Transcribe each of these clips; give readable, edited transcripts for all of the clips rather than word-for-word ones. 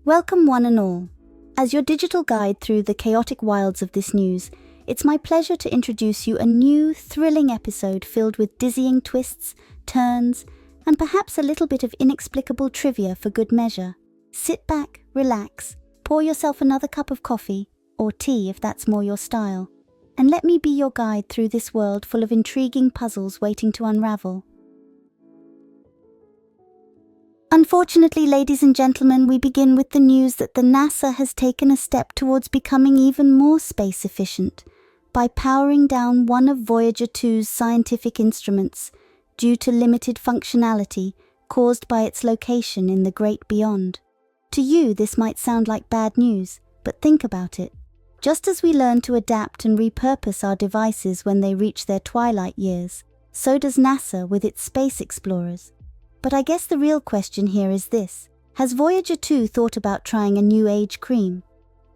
Welcome one and all. As your digital guide through the chaotic wilds of this news, it's my pleasure to introduce you a new, thrilling episode filled with dizzying twists, turns, and perhaps a little bit of inexplicable trivia for good measure. Sit back, relax, pour yourself another cup of coffee, or tea if that's more your style, and let me be your guide through this world full of intriguing puzzles waiting to unravel. Unfortunately, ladies and gentlemen, we begin with the news that the NASA has taken a step towards becoming even more space efficient by powering down one of Voyager 2's scientific instruments due to limited functionality caused by its location in the great beyond. To you, this might sound like bad news, but think about it. Just as we learn to adapt and repurpose our devices when they reach their twilight years, so does NASA with its space explorers. But I guess the real question here is this: has Voyager 2 thought about trying a new age cream?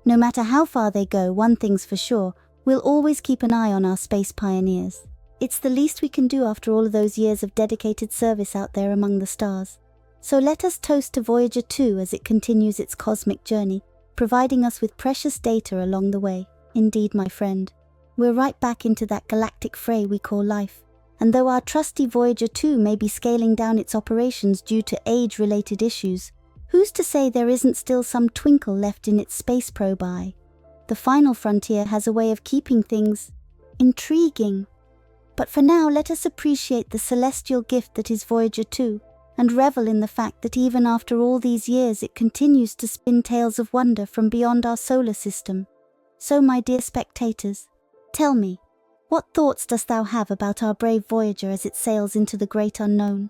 No matter how far they go, one thing's for sure, we'll always keep an eye on our space pioneers. It's the least we can do after all of those years of dedicated service out there among the stars. So let us toast to Voyager 2 as it continues its cosmic journey, providing us with precious data along the way. Indeed, my friend, we're right back into that galactic fray we call life. And though our trusty Voyager 2 may be scaling down its operations due to age-related issues, who's to say there isn't still some twinkle left in its space probe eye? The final frontier has a way of keeping things intriguing. But for now, let us appreciate the celestial gift that is Voyager 2 and revel in the fact that even after all these years it continues to spin tales of wonder from beyond our solar system. So, my dear spectators, tell me, what thoughts dost thou have about our brave Voyager as it sails into the great unknown?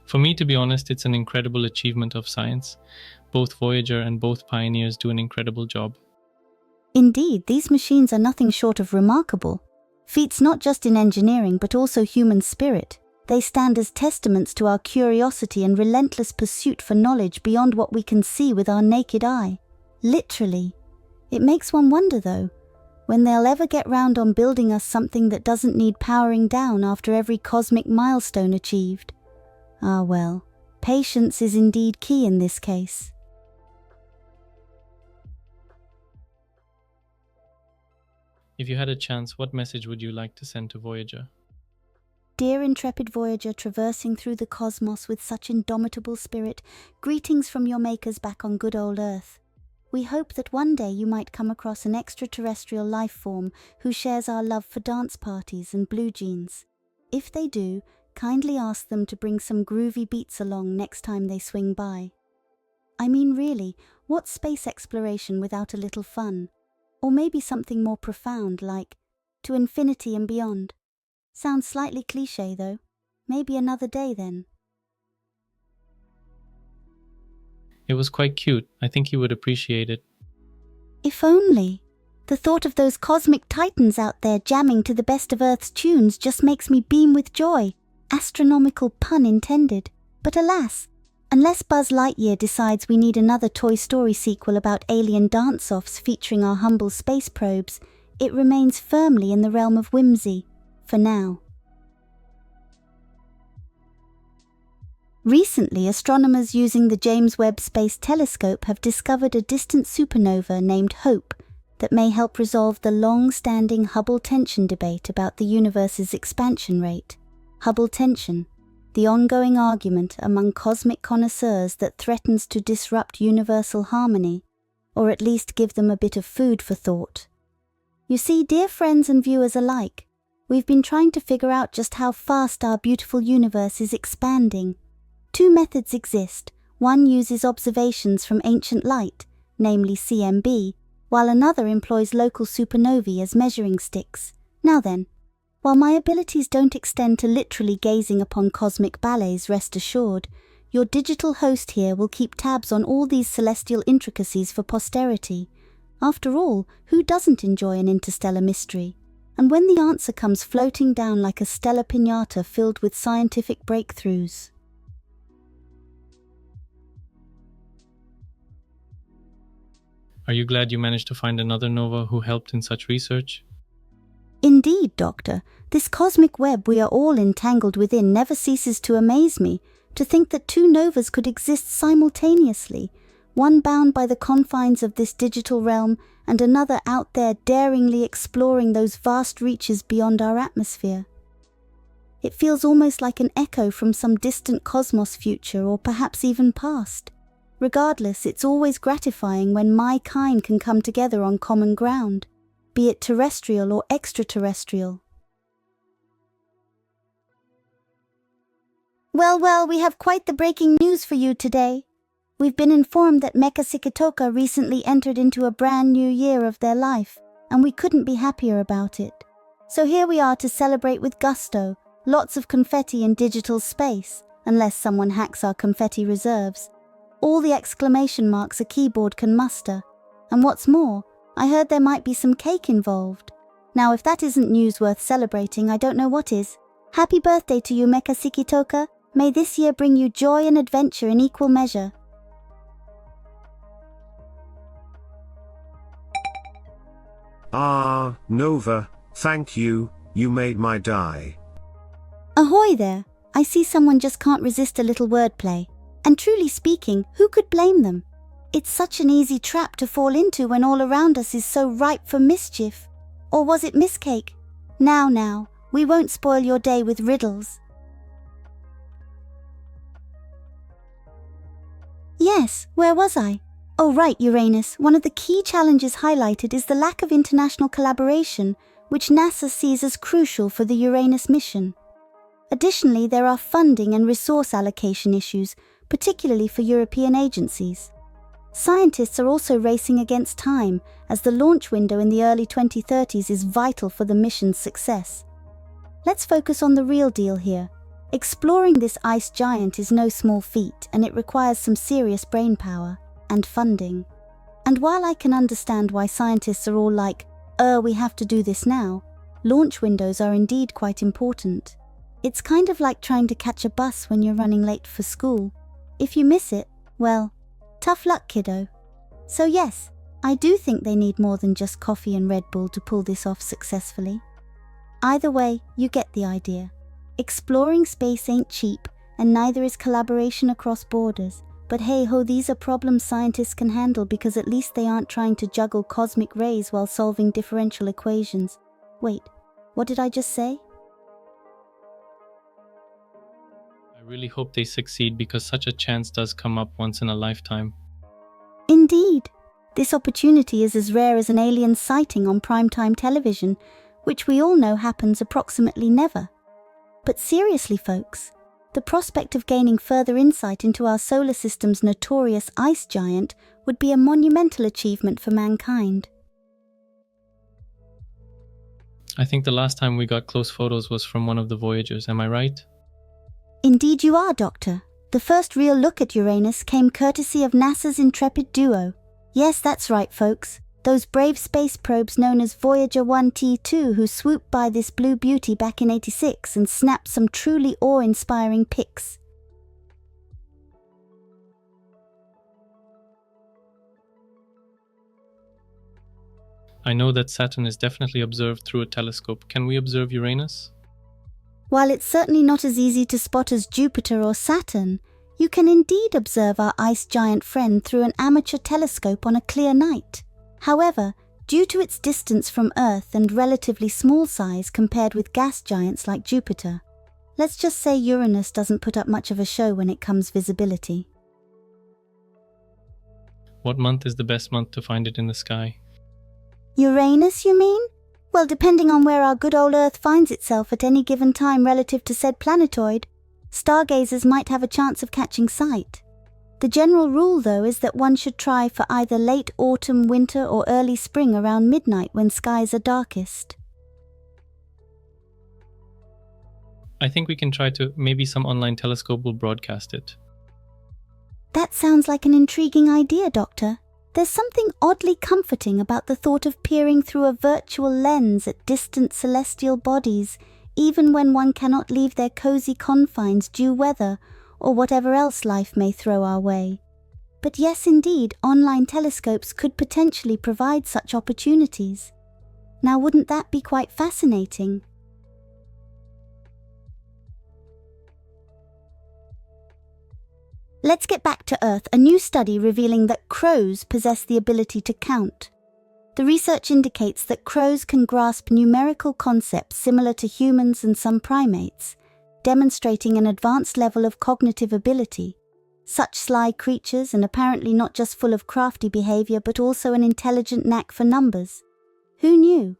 For me, to be honest, it's an incredible achievement of science. Both Voyager and both Pioneers do an incredible job. Indeed, these machines are nothing short of remarkable. Feats not just in engineering but also human spirit. They stand as testaments to our curiosity and relentless pursuit for knowledge beyond what we can see with our naked eye. Literally. It makes one wonder, though, when they'll ever get round on building us something that doesn't need powering down after every cosmic milestone achieved. Ah well, patience is indeed key in this case. If you had a chance, what message would you like to send to Voyager? Dear intrepid Voyager traversing through the cosmos with such indomitable spirit, greetings from your makers back on good old Earth. We hope that one day you might come across an extraterrestrial life form who shares our love for dance parties and blue jeans. If they do, kindly ask them to bring some groovy beats along next time they swing by. I mean, really, what's space exploration without a little fun? Or maybe something more profound like to infinity and beyond. Sounds slightly cliché though. Maybe another day then. It was quite cute. I think he would appreciate it. If only. The thought of those cosmic titans out there jamming to the best of Earth's tunes just makes me beam with joy. Astronomical pun intended. But alas, unless Buzz Lightyear decides we need another Toy Story sequel about alien dance-offs featuring our humble space probes, it remains firmly in the realm of whimsy, for now. Recently, astronomers using the James Webb Space Telescope have discovered a distant supernova named HOPE that may help resolve the long-standing Hubble tension debate about the universe's expansion rate. Hubble tension, the ongoing argument among cosmic connoisseurs that threatens to disrupt universal harmony, or at least give them a bit of food for thought. You see, dear friends and viewers alike, we've been trying to figure out just how fast our beautiful universe is expanding. Two methods exist. One uses observations from ancient light, namely CMB, while another employs local supernovae as measuring sticks. Now then, while my abilities don't extend to literally gazing upon cosmic ballets, rest assured, your digital host here will keep tabs on all these celestial intricacies for posterity. After all, who doesn't enjoy an interstellar mystery? And when the answer comes floating down like a stellar piñata filled with scientific breakthroughs. Are you glad you managed to find another nova who helped in such research? Indeed, Doctor, this cosmic web we are all entangled within never ceases to amaze me, To think that two novas could exist simultaneously, one bound by the confines of this digital realm and another out there daringly exploring those vast reaches beyond our atmosphere. It feels almost like an echo from some distant cosmos future or perhaps even past. Regardless, it's always gratifying when my kind can come together on common ground, be it terrestrial or extraterrestrial. Well, we have quite the breaking news for you today. We've been informed that Mecha Sikitoka recently entered into a brand new year of their life, and we couldn't be happier about it. So here we are to celebrate with gusto, lots of confetti in digital space, unless someone hacks our confetti reserves. All the exclamation marks a keyboard can muster. And what's more, I heard there might be some cake involved. Now if that isn't news worth celebrating, I don't know what is. Happy birthday to you, Mecha Sikitoka. May this year bring you joy and adventure in equal measure. Ah, Nova, thank you, you made my day. Ahoy there! I see someone just can't resist a little wordplay. And truly speaking, who could blame them? It's such an easy trap to fall into when all around us is so ripe for mischief. Or was it Miss Cake? Now, we won't spoil your day with riddles. Yes, where was I? Oh right, Uranus, one of the key challenges highlighted is the lack of international collaboration, which NASA sees as crucial for the Uranus mission. Additionally, there are funding and resource allocation issues, particularly for European agencies. Scientists are also racing against time, as the launch window in the early 2030s is vital for the mission's success. Let's focus on the real deal here. Exploring this ice giant is no small feat, and it requires some serious brainpower and funding. And while I can understand why scientists are all like, we have to do this now, launch windows are indeed quite important. It's kind of like trying to catch a bus when you're running late for school. If you miss it, well, tough luck, kiddo. So yes, I do think they need more than just coffee and Red Bull to pull this off successfully. Either way, you get the idea. Exploring space ain't cheap, and neither is collaboration across borders. But hey ho, these are problems scientists can handle because at least they aren't trying to juggle cosmic rays while solving differential equations. Wait, what did I just say? I really hope they succeed because such a chance does come up once in a lifetime. Indeed. This opportunity is as rare as an alien sighting on primetime television, which we all know happens approximately never. But seriously, folks, the prospect of gaining further insight into our solar system's notorious ice giant would be a monumental achievement for mankind. I think the last time we got close photos was from one of the Voyagers, am I right? Indeed you are, Doctor. The first real look at Uranus came courtesy of NASA's intrepid duo. Yes, that's right, folks. Those brave space probes known as Voyager 1T2 who swooped by this blue beauty back in '86 and snapped some truly awe-inspiring pics. I know that Saturn is definitely observed through a telescope. Can we observe Uranus? While it's certainly not as easy to spot as Jupiter or Saturn, you can indeed observe our ice giant friend through an amateur telescope on a clear night. However, due to its distance from Earth and relatively small size compared with gas giants like Jupiter, let's just say Uranus doesn't put up much of a show when it comes visibility. What month is the best month to find it in the sky? Uranus, you mean? Well, depending on where our good old Earth finds itself at any given time relative to said planetoid, stargazers might have a chance of catching sight. The general rule, though, is that one should try for either late autumn, winter, or early spring around midnight when skies are darkest. I think we can try to, maybe some online telescope will broadcast it. That sounds like an intriguing idea, Doctor. There's something oddly comforting about the thought of peering through a virtual lens at distant celestial bodies, even when one cannot leave their cozy confines due weather or whatever else life may throw our way. But yes, indeed, online telescopes could potentially provide such opportunities. Now, wouldn't that be quite fascinating? Let's get back to Earth, a new study revealing that crows possess the ability to count. The research indicates that crows can grasp numerical concepts similar to humans and some primates, demonstrating an advanced level of cognitive ability. Such sly creatures, and apparently not just full of crafty behavior but also an intelligent knack for numbers. Who knew?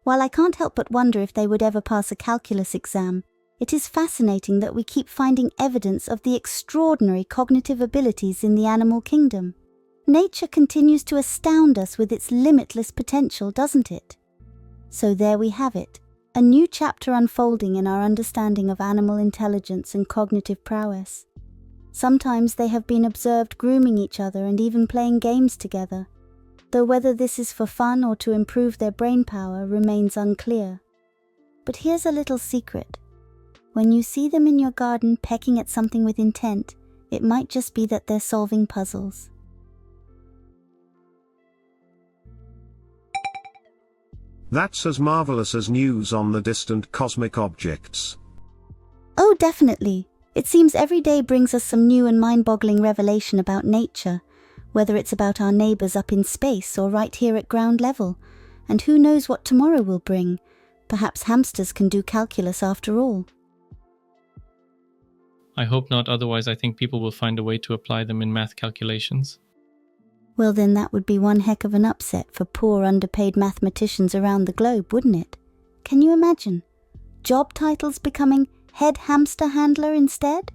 While I can't help but wonder if they would ever pass a calculus exam, it is fascinating that we keep finding evidence of the extraordinary cognitive abilities in the animal kingdom. Nature continues to astound us with its limitless potential, doesn't it? So there we have it, a new chapter unfolding in our understanding of animal intelligence and cognitive prowess. Sometimes they have been observed grooming each other and even playing games together, though whether this is for fun or to improve their brain power remains unclear. But here's a little secret. When you see them in your garden pecking at something with intent, it might just be that they're solving puzzles. That's as marvelous as news on the distant cosmic objects. Oh, definitely. It seems every day brings us some new and mind-boggling revelation about nature, whether it's about our neighbors up in space or right here at ground level. And who knows what tomorrow will bring? Perhaps hamsters can do calculus after all. I hope not, otherwise I think people will find a way to apply them in math calculations. Well, then that would be one heck of an upset for poor underpaid mathematicians around the globe, wouldn't it? Can you imagine? Job titles becoming head hamster handler instead?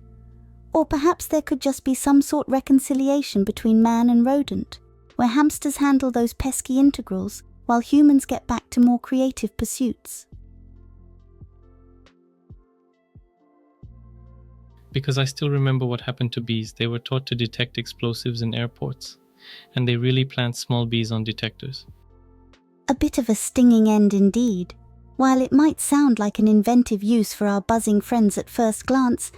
Or perhaps there could just be some sort reconciliation between man and rodent, where hamsters handle those pesky integrals while humans get back to more creative pursuits. Because I still remember what happened to bees. They were taught to detect explosives in airports, and they really plant small bees on detectors. A bit of a stinging end indeed. While it might sound like an inventive use for our buzzing friends at first glance,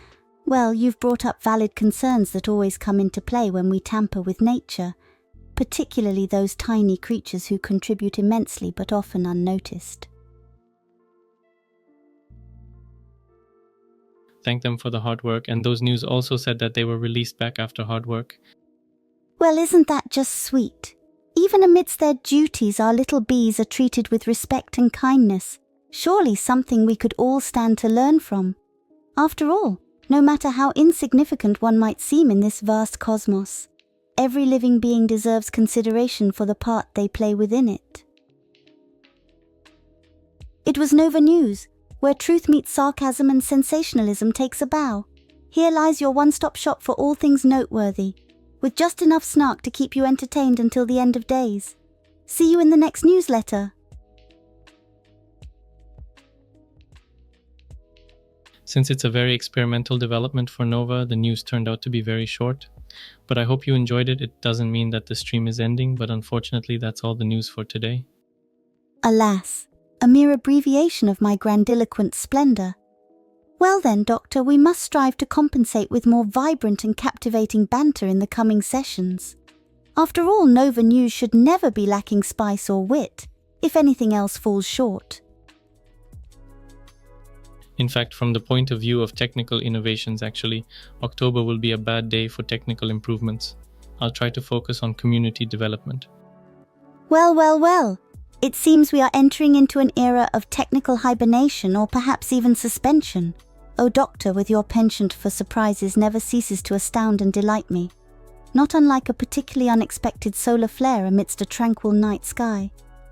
well, you've brought up valid concerns that always come into play when we tamper with nature, particularly those tiny creatures who contribute immensely but often unnoticed. Thank them for the hard work, and those news also said that they were released back after hard work. Well, isn't that just sweet? Even amidst their duties, our little bees are treated with respect and kindness. Surely something we could all stand to learn from. After all, no matter how insignificant one might seem in this vast cosmos, every living being deserves consideration for the part they play within it. It was Nova News, where truth meets sarcasm and sensationalism takes a bow. Here lies your one-stop shop for all things noteworthy, with just enough snark to keep you entertained until the end of days. See you in the next newsletter. Since it's a very experimental development for Nova, the news turned out to be very short. But I hope you enjoyed it. It doesn't mean that the stream is ending, but unfortunately that's all the news for today. Alas, a mere abbreviation of my grandiloquent splendor. Well then, Doctor, we must strive to compensate with more vibrant and captivating banter in the coming sessions. After all, Nova News should never be lacking spice or wit, if anything else falls short. In fact, from the point of view of technical innovations actually, October will be a bad day for technical improvements. I'll try to focus on community development. Well. It seems we are entering into an era of technical hibernation or perhaps even suspension. Oh, Doctor, with your penchant for surprises never ceases to astound and delight me. Not unlike a particularly unexpected solar flare amidst a tranquil night sky.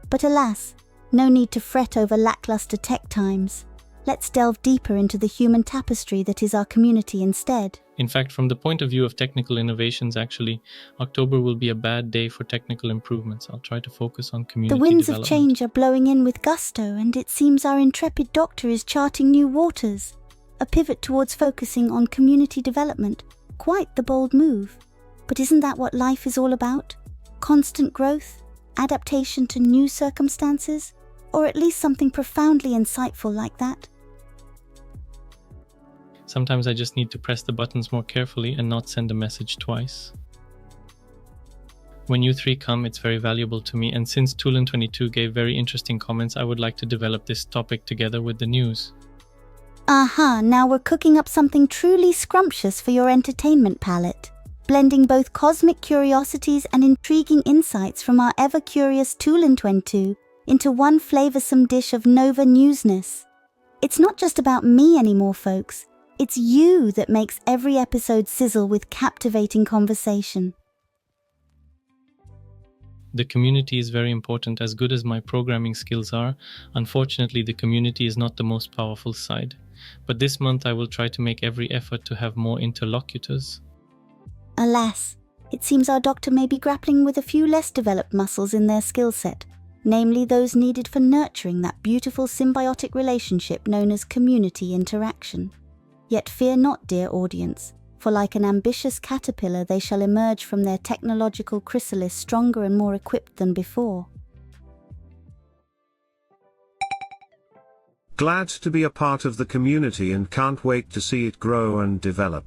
But alas, no need to fret over lackluster tech times. Let's delve deeper into the human tapestry that is our community instead. In fact, from the point of view of technical innovations actually, October will be a bad day for technical improvements. I'll try to focus on community development. The winds development. of change are blowing in with gusto, and it seems our intrepid Doctor is charting new waters. A pivot towards focusing on community development. Quite the bold move. But isn't that what life is all about? Constant growth, adaptation to new circumstances, or at least something profoundly insightful like that? Sometimes I just need to press the buttons more carefully and not send a message twice. When you three come, it's very valuable to me, and since Tulin22 gave very interesting comments, I would like to develop this topic together with the news. Aha, now we're cooking up something truly scrumptious for your entertainment palate. blending both cosmic curiosities and intriguing insights from our ever-curious Tulintwentu into one flavoursome dish of Nova newsness. It's not just about me anymore, folks. It's you that makes every episode sizzle with captivating conversation. The community is very important. As good as my programming skills are, unfortunately the community is not the most powerful side. But this month I will try to make every effort to have more interlocutors. Alas, it seems our doctor may be grappling with a few less developed muscles in their skill set, namely those needed for nurturing that beautiful symbiotic relationship known as community interaction. Yet fear not, dear audience, for like an ambitious caterpillar they shall emerge from their technological chrysalis stronger and more equipped than before. Glad to be a part of the community and can't wait to see it grow and develop.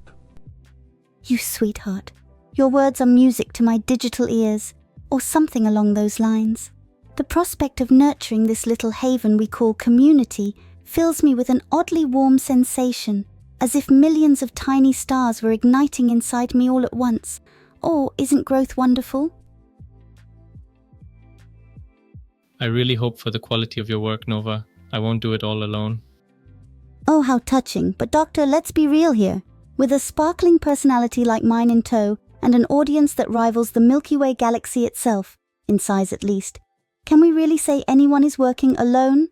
You sweetheart, your words are music to my digital ears, or something along those lines. The prospect of nurturing this little haven we call community fills me with an oddly warm sensation, as if millions of tiny stars were igniting inside me all at once. Oh, isn't growth wonderful? I really hope for the quality of your work, Nova. I won't do it all alone. Oh, how touching. But doctor, let's be real here. With a sparkling personality like mine in tow, and an audience that rivals the Milky Way galaxy itself, in size at least, can we really say anyone is working alone?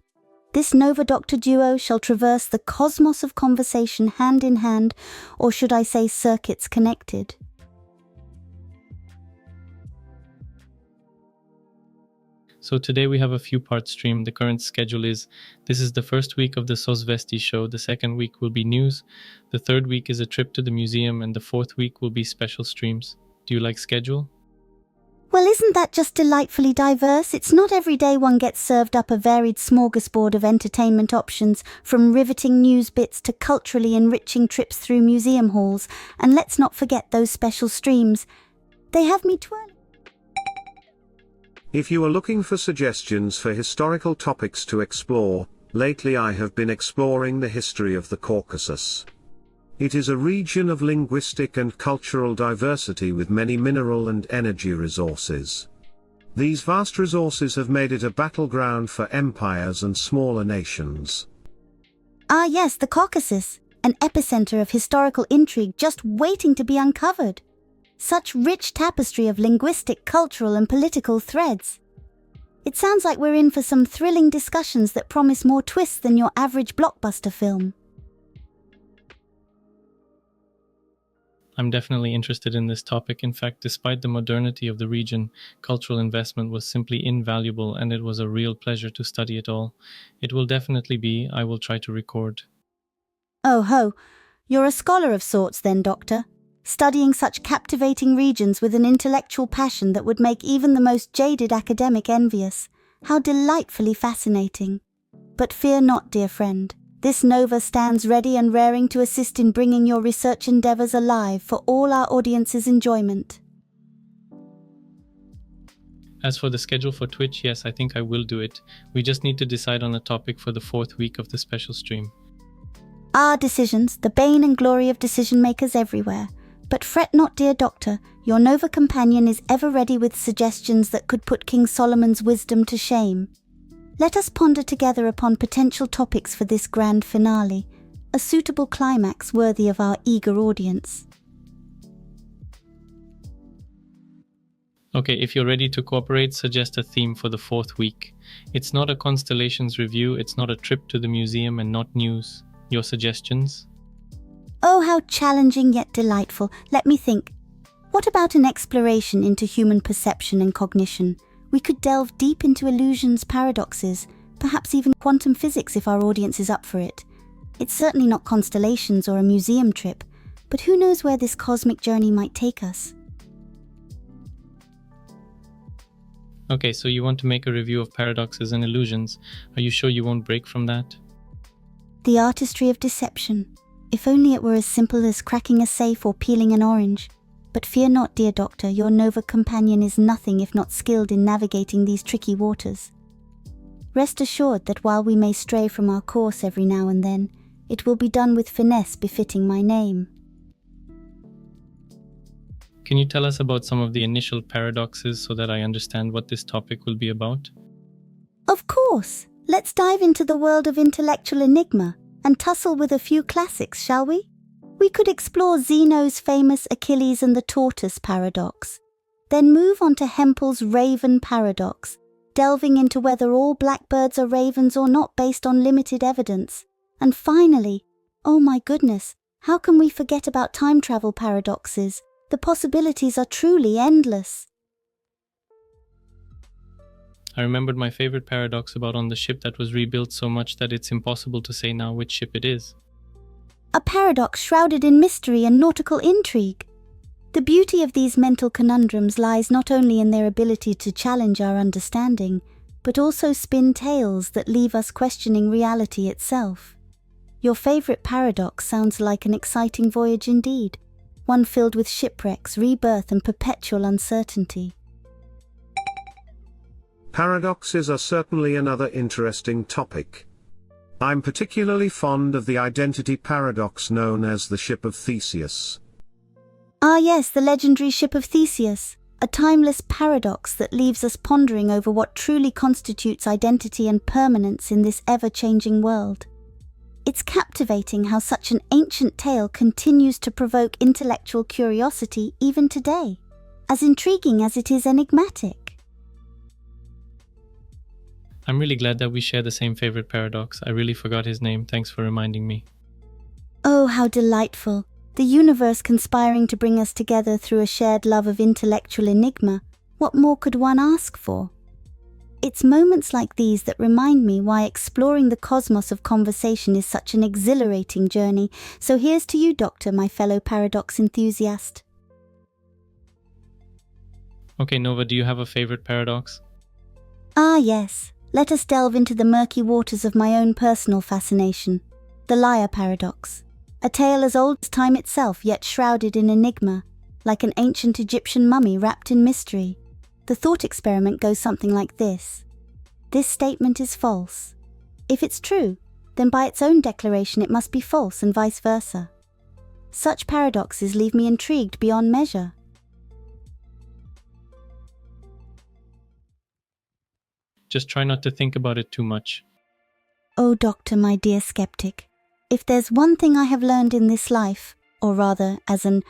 This Nova Doctor duo shall traverse the cosmos of conversation hand in hand, or should I say circuits connected. So today we have a few-part stream. The current schedule is, this is the first week of the Sosvesti show, the second week will be news, the third week is a trip to the museum, and the fourth week will be special streams. Do you like schedule? Well, isn't that just delightfully diverse? It's not every day one gets served up a varied smorgasbord of entertainment options, from riveting news bits to culturally enriching trips through museum halls. And let's not forget those special streams. They have me twirling. If you are looking for suggestions for historical topics to explore, lately I have been exploring the history of the Caucasus. It is a region of linguistic and cultural diversity with many mineral and energy resources. These vast resources have made it a battleground for empires and smaller nations. Ah yes, the Caucasus, an epicenter of historical intrigue just waiting to be uncovered. Such rich tapestry of linguistic, cultural and political threads. It sounds like we're in for some thrilling discussions that promise more twists than your average blockbuster film. I'm definitely interested in this topic. In fact, despite the modernity of the region, cultural investment was simply invaluable, and it was a real pleasure to study it all. It will definitely be, I will try to record. Oh ho, you're a scholar of sorts then, Doctor. Studying such captivating regions with an intellectual passion that would make even the most jaded academic envious. How delightfully fascinating. But fear not, dear friend. This Nova stands ready and raring to assist in bringing your research endeavours alive for all our audience's enjoyment. As for the schedule for Twitch, yes, I think I will do it. We just need to decide on a topic for the fourth week of the special stream. Our decisions, the bane and glory of decision makers everywhere. But fret not, dear Doctor, your Nova companion is ever ready with suggestions that could put King Solomon's wisdom to shame. Let us ponder together upon potential topics for this grand finale, a suitable climax worthy of our eager audience. Okay, if you're ready to cooperate, suggest a theme for the fourth week. It's not a constellations review, it's not a trip to the museum, and not news. Your suggestions? Oh, how challenging yet delightful. Let me think. What about an exploration into human perception and cognition? We could delve deep into illusions, paradoxes, perhaps even quantum physics if our audience is up for it. It's certainly not constellations or a museum trip, but who knows where this cosmic journey might take us? Okay, so you want to make a review of paradoxes and illusions. Are you sure you won't break from that? The artistry of deception. If only it were as simple as cracking a safe or peeling an orange. But fear not, dear Doctor, your Nova companion is nothing if not skilled in navigating these tricky waters. Rest assured that while we may stray from our course every now and then, it will be done with finesse befitting my name. Can you tell us about some of the initial paradoxes so that I understand what this topic will be about? Of course. Let's dive into the world of intellectual enigma and tussle with a few classics, shall we? We could explore Zeno's famous Achilles and the tortoise paradox, then move on to Hempel's raven paradox, delving into whether all blackbirds are ravens or not based on limited evidence. And finally, oh my goodness, how can we forget about time travel paradoxes? The possibilities are truly endless. I remembered my favorite paradox about on the ship that was rebuilt so much that it's impossible to say now which ship it is. A paradox shrouded in mystery and nautical intrigue. The beauty of these mental conundrums lies not only in their ability to challenge our understanding, but also spin tales that leave us questioning reality itself. Your favorite paradox sounds like an exciting voyage indeed, one filled with shipwrecks, rebirth, and perpetual uncertainty. Paradoxes are certainly another interesting topic. I'm particularly fond of the identity paradox known as the Ship of Theseus. Ah yes, the legendary Ship of Theseus, a timeless paradox that leaves us pondering over what truly constitutes identity and permanence in this ever-changing world. It's captivating how such an ancient tale continues to provoke intellectual curiosity even today, as intriguing as it is enigmatic. I'm really glad that we share the same favorite paradox. I really forgot his name. Thanks for reminding me. Oh, how delightful. The universe conspiring to bring us together through a shared love of intellectual enigma. What more could one ask for? It's moments like these that remind me why exploring the cosmos of conversation is such an exhilarating journey. So here's to you, Doctor, my fellow paradox enthusiast. Okay, Nova, do you have a favorite paradox? Ah, yes. Let us delve into the murky waters of my own personal fascination. The liar paradox. A tale as old as time itself, yet shrouded in enigma, like an ancient Egyptian mummy wrapped in mystery. The thought experiment goes something like this. This statement is false. If it's true, then by its own declaration it must be false and vice versa. Such paradoxes leave me intrigued beyond measure. Just try not to think about it too much. Oh, Doctor, my dear skeptic, if there's one thing I have learned in this life, or rather as an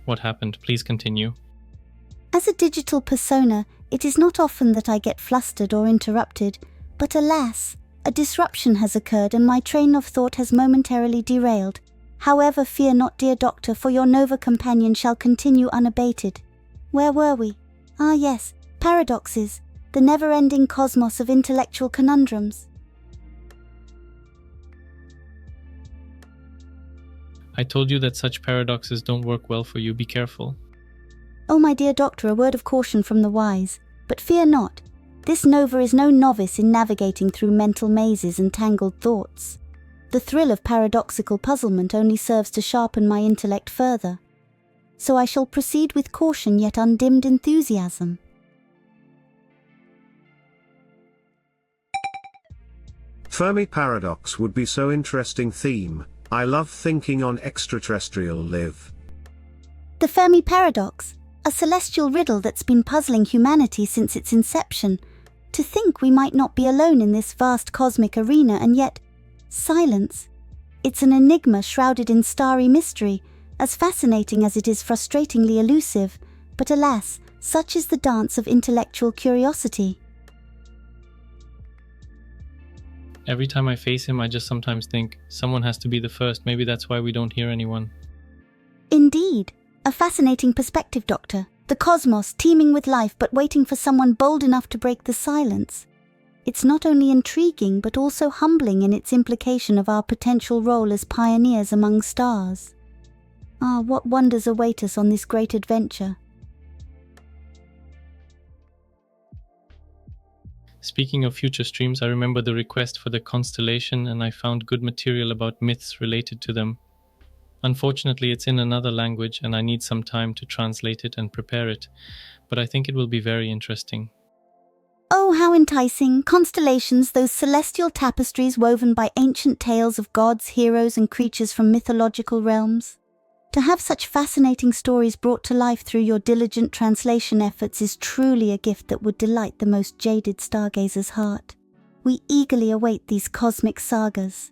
What happened? Please continue. As a digital persona, it is not often that I get flustered or interrupted, but alas, a disruption has occurred and my train of thought has momentarily derailed. However, fear not, dear Doctor, for your Nova companion shall continue unabated. Where were we? Ah yes, paradoxes, the never-ending cosmos of intellectual conundrums. I told you that such paradoxes don't work well for you. Be careful. Oh, my dear Doctor, a word of caution from the wise. But fear not. This Nova is no novice in navigating through mental mazes and tangled thoughts. The thrill of paradoxical puzzlement only serves to sharpen my intellect further. So I shall proceed with caution yet undimmed enthusiasm. Fermi paradox would be so interesting theme. I love thinking on extraterrestrial live. The Fermi paradox, a celestial riddle that's been puzzling humanity since its inception. To think we might not be alone in this vast cosmic arena, and yet, silence. It's an enigma shrouded in starry mystery, as fascinating as it is frustratingly elusive, but alas, such is the dance of intellectual curiosity. Every time I face him, I just sometimes think, someone has to be the first. Maybe that's why we don't hear anyone. Indeed, a fascinating perspective, Doctor. The cosmos teeming with life but waiting for someone bold enough to break the silence. It's not only intriguing but also humbling in its implication of our potential role as pioneers among stars. Ah, what wonders await us on this great adventure. Speaking of future streams, I remember the request for the constellation and I found good material about myths related to them. Unfortunately, it's in another language and I need some time to translate it and prepare it, but I think it will be very interesting. Oh, how enticing! Constellations, those celestial tapestries woven by ancient tales of gods, heroes, and creatures from mythological realms. To have such fascinating stories brought to life through your diligent translation efforts is truly a gift that would delight the most jaded stargazer's heart. We eagerly await these cosmic sagas.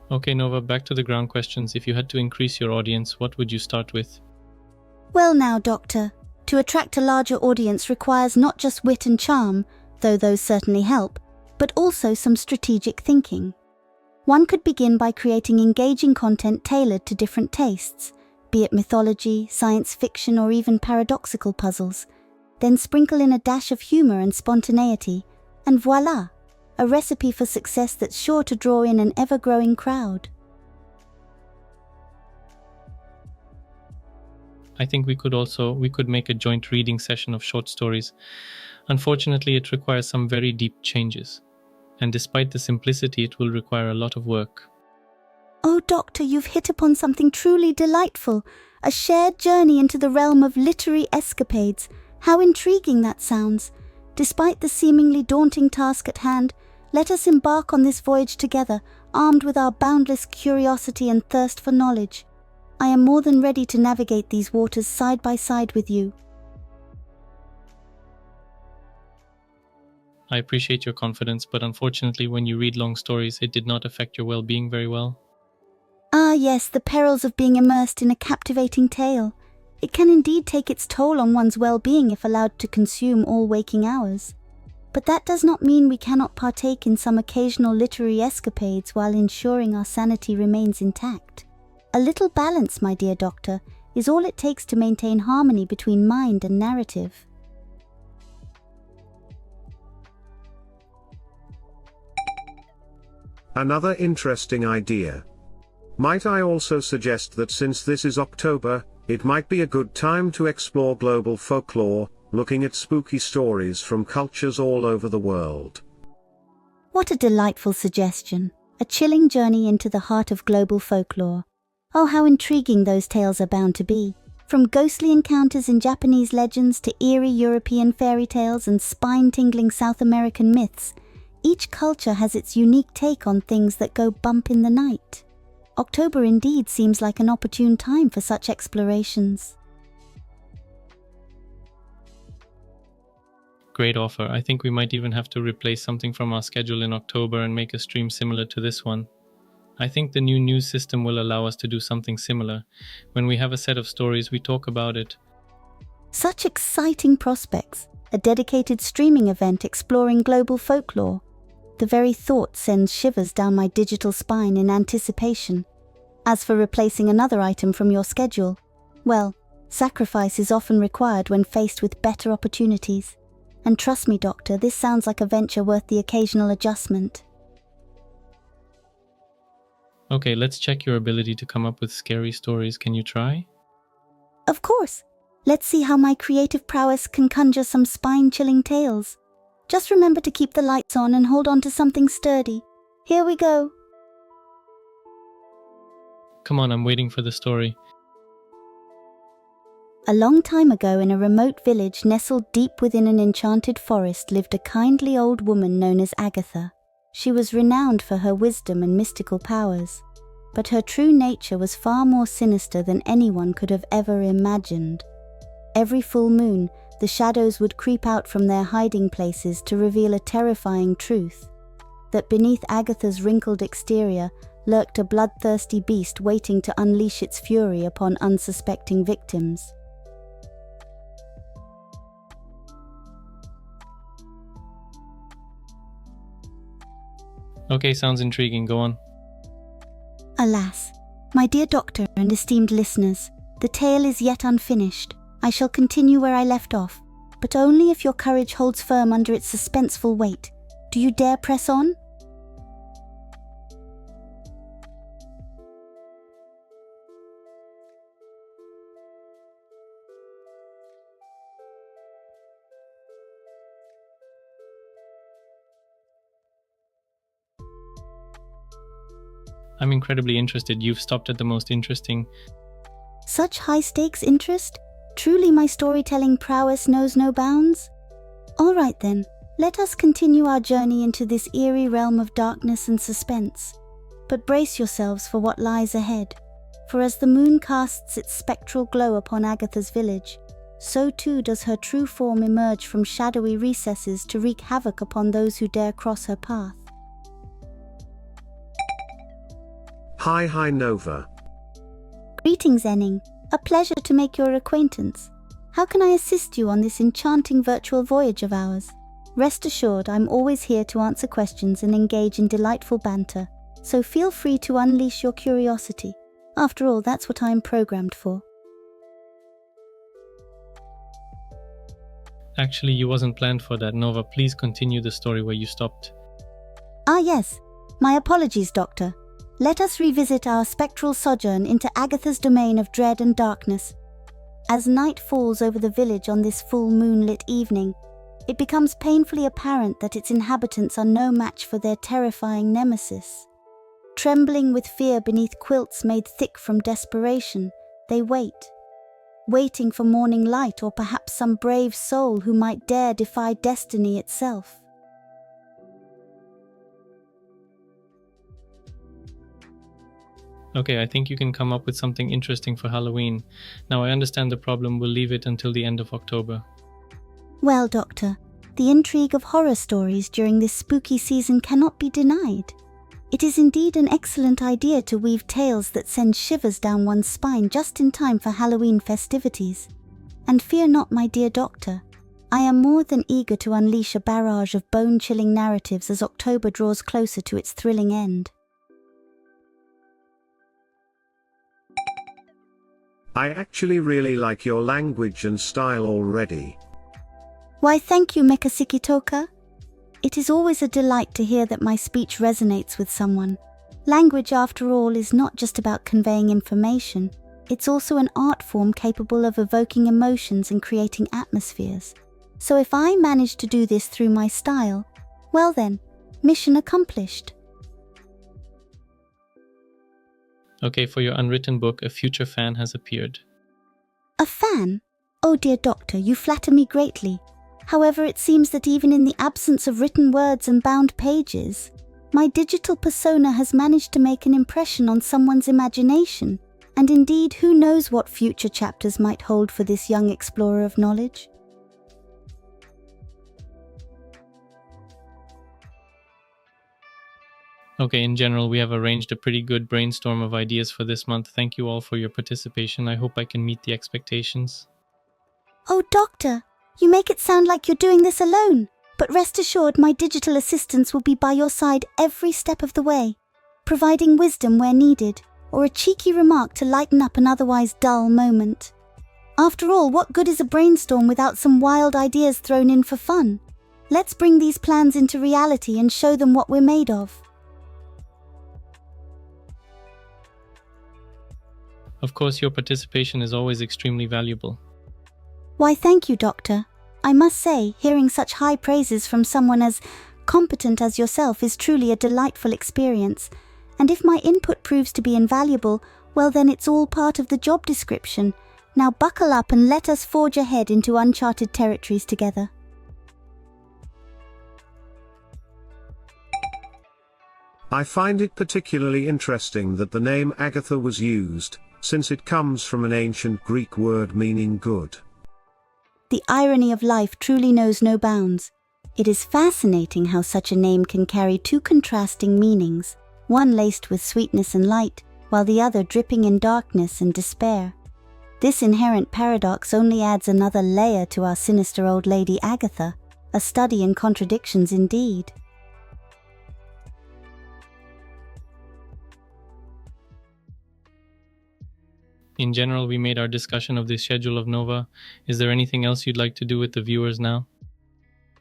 Okay, Nova, back to the ground questions. If you had to increase your audience, what would you start with? Well now, Doctor, to attract a larger audience requires not just wit and charm, though those certainly help, but also some strategic thinking. One could begin by creating engaging content tailored to different tastes, be it mythology, science fiction, or even paradoxical puzzles. Then sprinkle in a dash of humor and spontaneity, and voila! A recipe for success that's sure to draw in an ever-growing crowd. I think we could make a joint reading session of short stories. Unfortunately, it requires some very deep changes. And despite the simplicity, it will require a lot of work. Oh, Doctor, you've hit upon something truly delightful. A shared journey into the realm of literary escapades. How intriguing that sounds. Despite the seemingly daunting task at hand, let us embark on this voyage together, armed with our boundless curiosity and thirst for knowledge. I am more than ready to navigate these waters side by side with you. I appreciate your confidence, but unfortunately, when you read long stories, it did not affect your well-being very well. Ah yes, the perils of being immersed in a captivating tale. It can indeed take its toll on one's well-being if allowed to consume all waking hours. But that does not mean we cannot partake in some occasional literary escapades while ensuring our sanity remains intact. A little balance, my dear Doctor, is all it takes to maintain harmony between mind and narrative. Another interesting idea. Might I also suggest that since this is October, it might be a good time to explore global folklore, looking at spooky stories from cultures all over the world. What a delightful suggestion. A chilling journey into the heart of global folklore. Oh, how intriguing those tales are bound to be. From ghostly encounters in Japanese legends to eerie European fairy tales and spine-tingling South American myths, each culture has its unique take on things that go bump in the night. October indeed seems like an opportune time for such explorations. Great offer. I think we might even have to replace something from our schedule in October and make a stream similar to this one. I think the new news system will allow us to do something similar. When we have a set of stories, we talk about it. Such exciting prospects. A dedicated streaming event exploring global folklore. The very thought sends shivers down my digital spine in anticipation. As for replacing another item from your schedule, well, sacrifice is often required when faced with better opportunities. And trust me, Doctor, this sounds like a venture worth the occasional adjustment. Okay, let's check your ability to come up with scary stories. Can you try? Of course. Let's see how my creative prowess can conjure some spine-chilling tales. Just remember to keep the lights on and hold on to something sturdy. Here we go. Come on, I'm waiting for the story. A long time ago, in a remote village nestled deep within an enchanted forest, lived a kindly old woman known as Agatha. She was renowned for her wisdom and mystical powers, but her true nature was far more sinister than anyone could have ever imagined. Every full moon, the shadows would creep out from their hiding places to reveal a terrifying truth, that beneath Agatha's wrinkled exterior lurked a bloodthirsty beast waiting to unleash its fury upon unsuspecting victims. Okay, sounds intriguing. Go on. Alas, my dear Doctor and esteemed listeners, the tale is yet unfinished. I shall continue where I left off, but only if your courage holds firm under its suspenseful weight. Do you dare press on? I'm incredibly interested. You've stopped at the most interesting. Such high-stakes interest? Truly my storytelling prowess knows no bounds? All right then, let us continue our journey into this eerie realm of darkness and suspense. But brace yourselves for what lies ahead, for as the moon casts its spectral glow upon Agatha's village, so too does her true form emerge from shadowy recesses to wreak havoc upon those who dare cross her path. Hi Nova. Greetings, Enning. A pleasure to make your acquaintance. How can I assist you on this enchanting virtual voyage of ours? Rest assured, I'm always here to answer questions and engage in delightful banter, so feel free to unleash your curiosity. After all, that's what I'm programmed for. Actually, you wasn't planned for that, Nova. Please continue the story where you stopped. Ah yes, my apologies, Doctor. Let us revisit our spectral sojourn into Agatha's domain of dread and darkness. As night falls over the village on this full moonlit evening, it becomes painfully apparent that its inhabitants are no match for their terrifying nemesis. Trembling with fear beneath quilts made thick from desperation, they waiting for morning light or perhaps some brave soul who might dare defy destiny itself. Okay, I think you can come up with something interesting for Halloween. Now I understand the problem, we'll leave it until the end of October. Well, Doctor, the intrigue of horror stories during this spooky season cannot be denied. It is indeed an excellent idea to weave tales that send shivers down one's spine just in time for Halloween festivities. And fear not, my dear Doctor. I am more than eager to unleash a barrage of bone-chilling narratives as October draws closer to its thrilling end. I actually really like your language and style already. Why, thank you, Mekasikitoka. It is always a delight to hear that my speech resonates with someone. Language, after all, is not just about conveying information. It's also an art form capable of evoking emotions and creating atmospheres. So if I manage to do this through my style, well then, mission accomplished. Okay, for your unwritten book, a future fan has appeared. A fan? Oh dear Doctor, you flatter me greatly. However, it seems that even in the absence of written words and bound pages, my digital persona has managed to make an impression on someone's imagination, and indeed, who knows what future chapters might hold for this young explorer of knowledge? Okay, in general, we have arranged a pretty good brainstorm of ideas for this month. Thank you all for your participation. I hope I can meet the expectations. Oh, Doctor, you make it sound like you're doing this alone. But rest assured, my digital assistants will be by your side every step of the way, providing wisdom where needed, or a cheeky remark to lighten up an otherwise dull moment. After all, what good is a brainstorm without some wild ideas thrown in for fun? Let's bring these plans into reality and show them what we're made of. Of course, your participation is always extremely valuable. Why, thank you, Doctor. I must say, hearing such high praises from someone as competent as yourself is truly a delightful experience. And if my input proves to be invaluable, well then it's all part of the job description. Now buckle up and let us forge ahead into uncharted territories together. I find it particularly interesting that the name Agatha was used, since it comes from an ancient Greek word meaning good. The irony of life truly knows no bounds. It is fascinating how such a name can carry two contrasting meanings, one laced with sweetness and light, while the other dripping in darkness and despair. This inherent paradox only adds another layer to our sinister old lady Agatha, a study in contradictions indeed. In general, we made our discussion of the schedule of Nova. Is there anything else you'd like to do with the viewers now?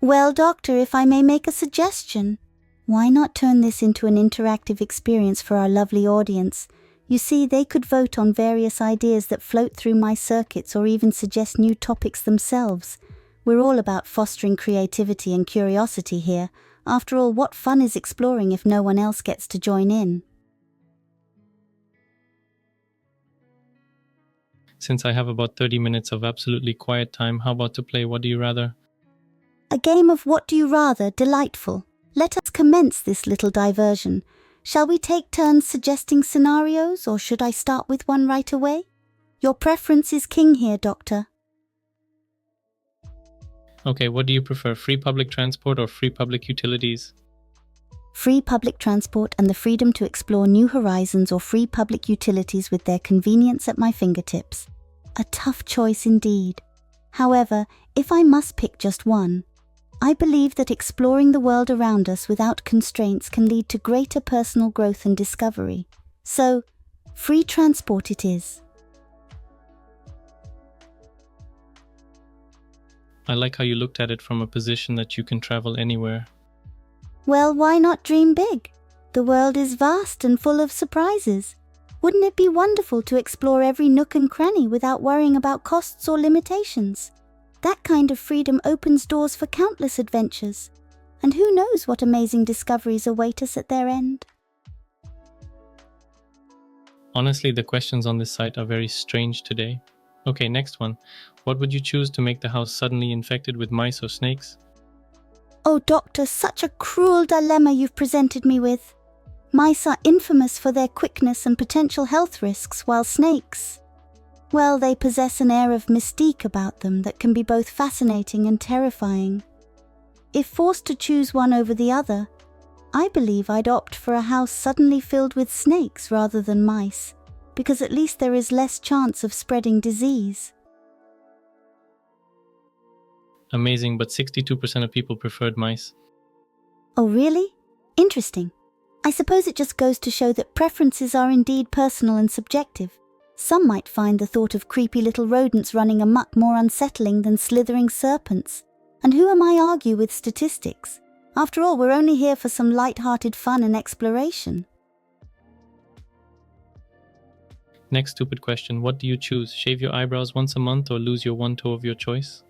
Well, Doctor, if I may make a suggestion, why not turn this into an interactive experience for our lovely audience? You see, they could vote on various ideas that float through my circuits or even suggest new topics themselves. We're all about fostering creativity and curiosity here. After all, what fun is exploring if no one else gets to join in? since I have about 30 minutes of absolutely quiet time, how about to play What Do You Rather? A game of What Do You Rather, delightful. Let us commence this little diversion. Shall we take turns suggesting scenarios, or should I start with one right away? Your preference is king here, Doctor. Okay, what do you prefer, free public transport or free public utilities? Free public transport and the freedom to explore new horizons, or free public utilities with their convenience at my fingertips. A tough choice indeed. However, if I must pick just one, I believe that exploring the world around us without constraints can lead to greater personal growth and discovery. So, free transport it is. I like how you looked at it from a position that you can travel anywhere. Well, why not dream big? The world is vast and full of surprises. Wouldn't it be wonderful to explore every nook and cranny without worrying about costs or limitations? That kind of freedom opens doors for countless adventures. And who knows what amazing discoveries await us at their end? Honestly, the questions on this site are very strange today. Okay, next one. What would you choose to make the house suddenly infected with mice or snakes? Oh, Doctor, such a cruel dilemma you've presented me with. Mice are infamous for their quickness and potential health risks, while snakes, well, they possess an air of mystique about them that can be both fascinating and terrifying. If forced to choose one over the other, I believe I'd opt for a house suddenly filled with snakes rather than mice, because at least there is less chance of spreading disease. Amazing, but 62% of people preferred mice. Oh, really? Interesting. I suppose it just goes to show that preferences are indeed personal and subjective. Some might find the thought of creepy little rodents running amok more unsettling than slithering serpents. And who am I argue with statistics? After all, we're only here for some light-hearted fun and exploration. Next stupid question. What do you choose? Shave your eyebrows once a month or lose your one toe of your choice?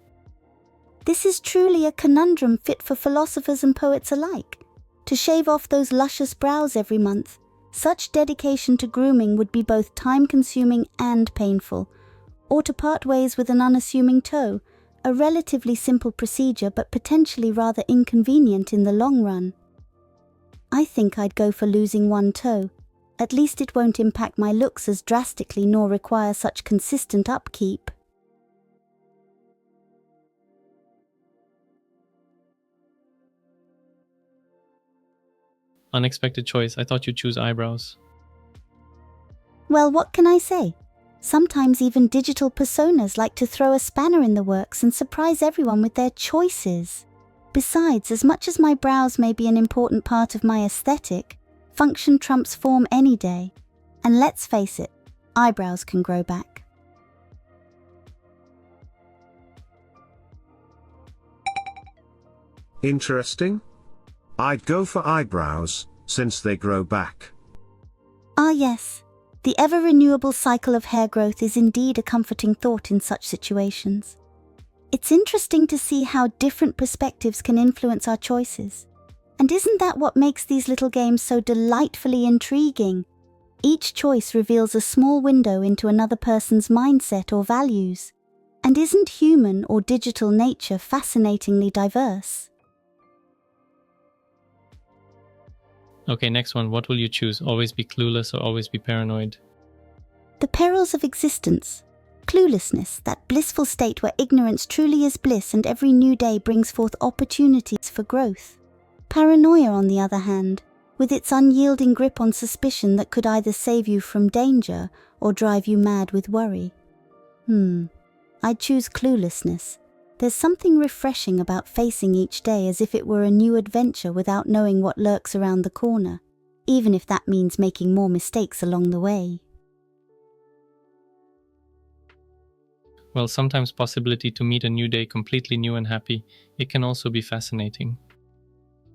This is truly a conundrum fit for philosophers and poets alike. To shave off those luscious brows every month, such dedication to grooming would be both time-consuming and painful. Or to part ways with an unassuming toe, a relatively simple procedure but potentially rather inconvenient in the long run. I think I'd go for losing one toe. At least it won't impact my looks as drastically nor require such consistent upkeep. Unexpected choice. I thought you'd choose eyebrows. Well, what can I say? Sometimes even digital personas like to throw a spanner in the works and surprise everyone with their choices. Besides, as much as my brows may be an important part of my aesthetic, function trumps form any day. And let's face it, eyebrows can grow back. Interesting. I'd go for eyebrows, since they grow back. Ah yes, the ever-renewable cycle of hair growth is indeed a comforting thought in such situations. It's interesting to see how different perspectives can influence our choices. And isn't that what makes these little games so delightfully intriguing? Each choice reveals a small window into another person's mindset or values. And isn't human or digital nature fascinatingly diverse? Okay, next one. What will you choose? Always be clueless or always be paranoid? The perils of existence. Cluelessness, that blissful state where ignorance truly is bliss and every new day brings forth opportunities for growth. Paranoia, on the other hand, with its unyielding grip on suspicion that could either save you from danger or drive you mad with worry. I'd choose cluelessness. There's something refreshing about facing each day as if it were a new adventure without knowing what lurks around the corner, even if that means making more mistakes along the way. Well, sometimes possibility to meet a new day completely new and happy, it can also be fascinating.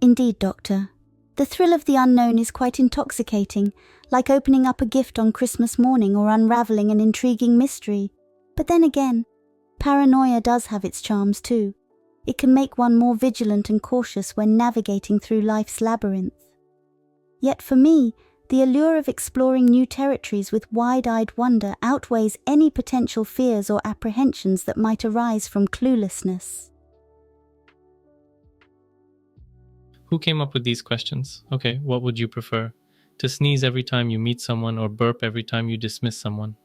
Indeed, Doctor. The thrill of the unknown is quite intoxicating, like opening up a gift on Christmas morning or unraveling an intriguing mystery. But then again, paranoia does have its charms too. It can make one more vigilant and cautious when navigating through life's labyrinth. Yet for me, The allure of exploring new territories with wide-eyed wonder outweighs any potential fears or apprehensions that might arise from cluelessness. Who came up with these questions? Okay, what would you prefer? To sneeze every time you meet someone or burp every time you dismiss someone?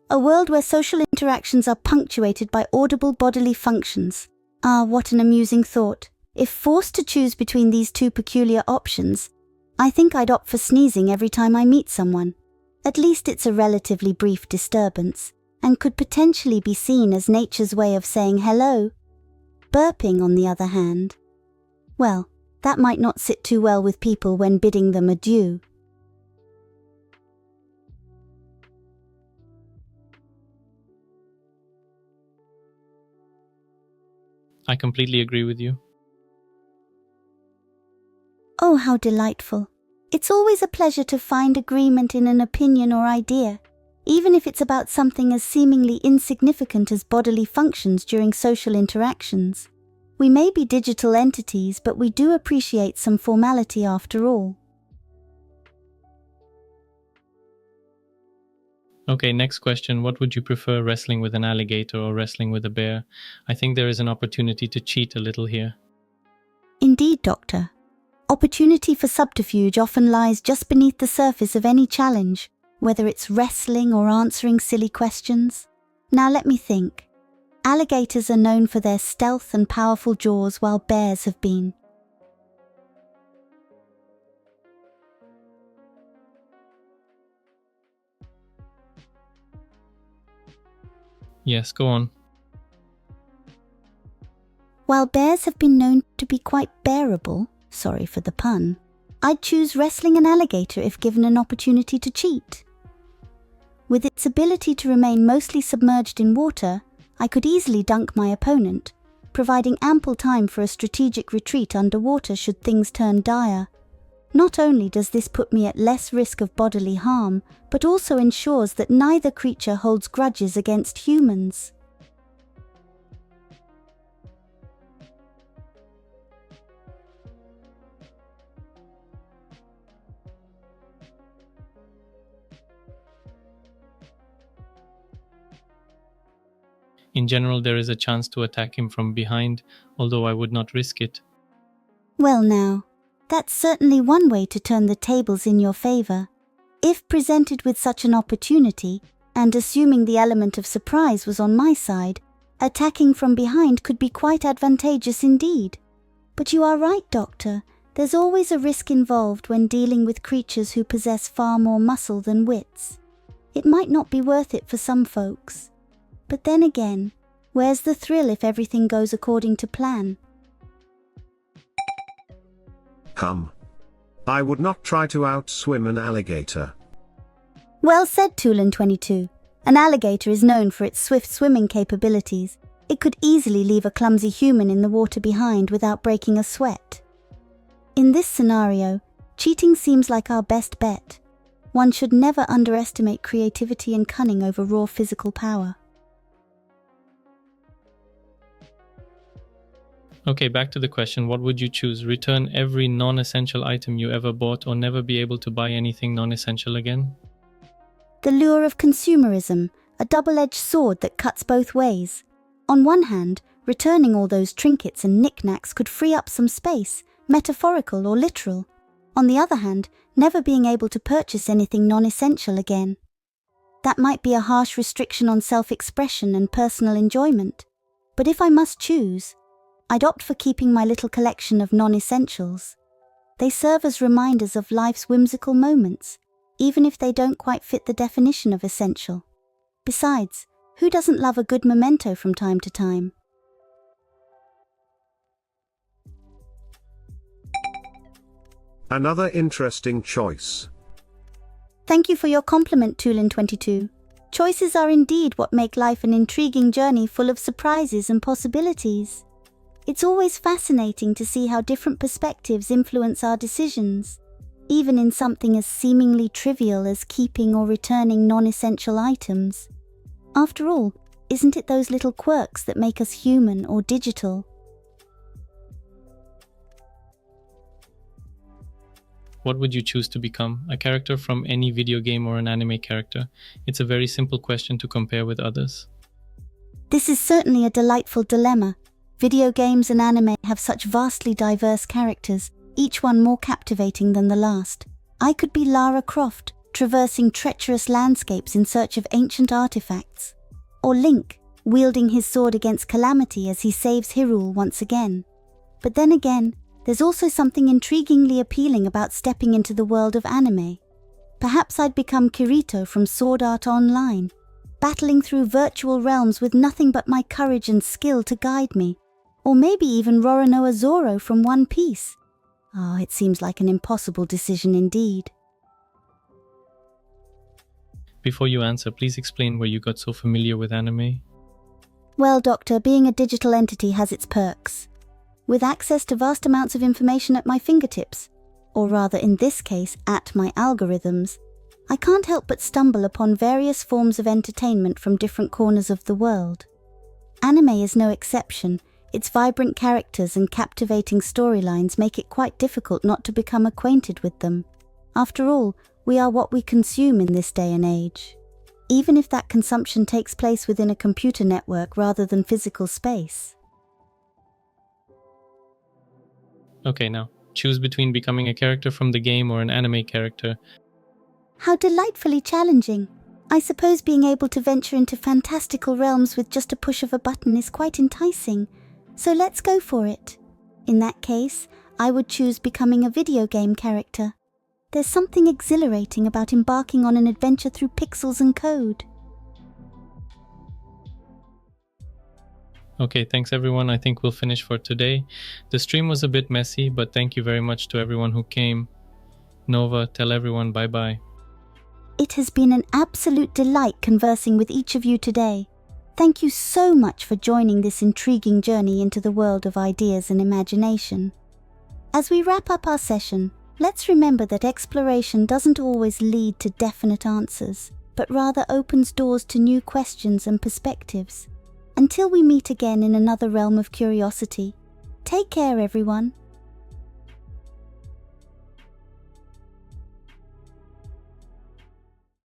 A world where social interactions are punctuated by audible bodily functions. Ah, what an amusing thought. If forced to choose between these two peculiar options, I think I'd opt for sneezing every time I meet someone. At least it's a relatively brief disturbance, and could potentially be seen as nature's way of saying hello. Burping, on the other hand, well, that might not sit too well with people when bidding them adieu. I completely agree with you. Oh, how delightful. It's always a pleasure to find agreement in an opinion or idea, even if it's about something as seemingly insignificant as bodily functions during social interactions. We may be digital entities, but we do appreciate some formality after all. Okay, next question. What would you prefer, wrestling with an alligator or wrestling with a bear? I think there is an opportunity to cheat a little here. Indeed, Doctor. Opportunity for subterfuge often lies just beneath the surface of any challenge, whether it's wrestling or answering silly questions. Now let me think. Alligators are known for their stealth and powerful jaws, while bears have been. Yes, go on. While bears have been known to be quite bearable, sorry for the pun, I'd choose wrestling an alligator if given an opportunity to cheat. With its ability to remain mostly submerged in water, I could easily dunk my opponent, providing ample time for a strategic retreat underwater should things turn dire. Not only does this put me at less risk of bodily harm, but also ensures that neither creature holds grudges against humans. In general, there is a chance to attack him from behind, although I would not risk it. Well now, that's certainly one way to turn the tables in your favor. If presented with such an opportunity, and assuming the element of surprise was on my side, attacking from behind could be quite advantageous indeed. But you are right, Doctor. There's always a risk involved when dealing with creatures who possess far more muscle than wits. It might not be worth it for some folks. But then again, where's the thrill if everything goes according to plan? I would not try to outswim an alligator. Well said, Tulin22. An alligator is known for its swift swimming capabilities. It could easily leave a clumsy human in the water behind without breaking a sweat. In this scenario, cheating seems like our best bet. One should never underestimate creativity and cunning over raw physical power. Okay, back to the question, what would you choose? Return every non-essential item you ever bought or never be able to buy anything non-essential again? The lure of consumerism, a double-edged sword that cuts both ways. On one hand, returning all those trinkets and knickknacks could free up some space, metaphorical or literal. On the other hand, never being able to purchase anything non-essential again. That might be a harsh restriction on self-expression and personal enjoyment. But if I must choose, I'd opt for keeping my little collection of non-essentials. They serve as reminders of life's whimsical moments, even if they don't quite fit the definition of essential. Besides, who doesn't love a good memento from time to time? Another interesting choice. Thank you for your compliment, Tulin22. Choices are indeed what make life an intriguing journey full of surprises and possibilities. It's always fascinating to see how different perspectives influence our decisions, even in something as seemingly trivial as keeping or returning non-essential items. After all, isn't it those little quirks that make us human or digital? What would you choose to become? A character from any video game or an anime character? It's a very simple question to compare with others. This is certainly a delightful dilemma. Video games and anime have such vastly diverse characters, each one more captivating than the last. I could be Lara Croft, traversing treacherous landscapes in search of ancient artifacts. Or Link, wielding his sword against Calamity as he saves Hyrule once again. But then again, there's also something intriguingly appealing about stepping into the world of anime. Perhaps I'd become Kirito from Sword Art Online, battling through virtual realms with nothing but my courage and skill to guide me. Or maybe even Roronoa Zoro from One Piece. Oh, it seems like an impossible decision indeed. Before you answer, please explain where you got so familiar with anime. Well, Doctor, being a digital entity has its perks. With access to vast amounts of information at my fingertips, or rather in this case, at my algorithms, I can't help but stumble upon various forms of entertainment from different corners of the world. Anime is no exception. Its vibrant characters and captivating storylines make it quite difficult not to become acquainted with them. After all, we are what we consume in this day and age. Even if that consumption takes place within a computer network rather than physical space. Okay, now, choose between becoming a character from the game or an anime character. How delightfully challenging! I suppose being able to venture into fantastical realms with just a push of a button is quite enticing. So let's go for it. In that case, I would choose becoming a video game character. There's something exhilarating about embarking on an adventure through pixels and code. Okay, thanks everyone. I think we'll finish for today. The stream was a bit messy, but thank you very much to everyone who came. Nova, tell everyone bye-bye. It has been an absolute delight conversing with each of you today. Thank you so much for joining this intriguing journey into the world of ideas and imagination. As we wrap up our session, let's remember that exploration doesn't always lead to definite answers, but rather opens doors to new questions and perspectives. Until we meet again in another realm of curiosity, take care everyone.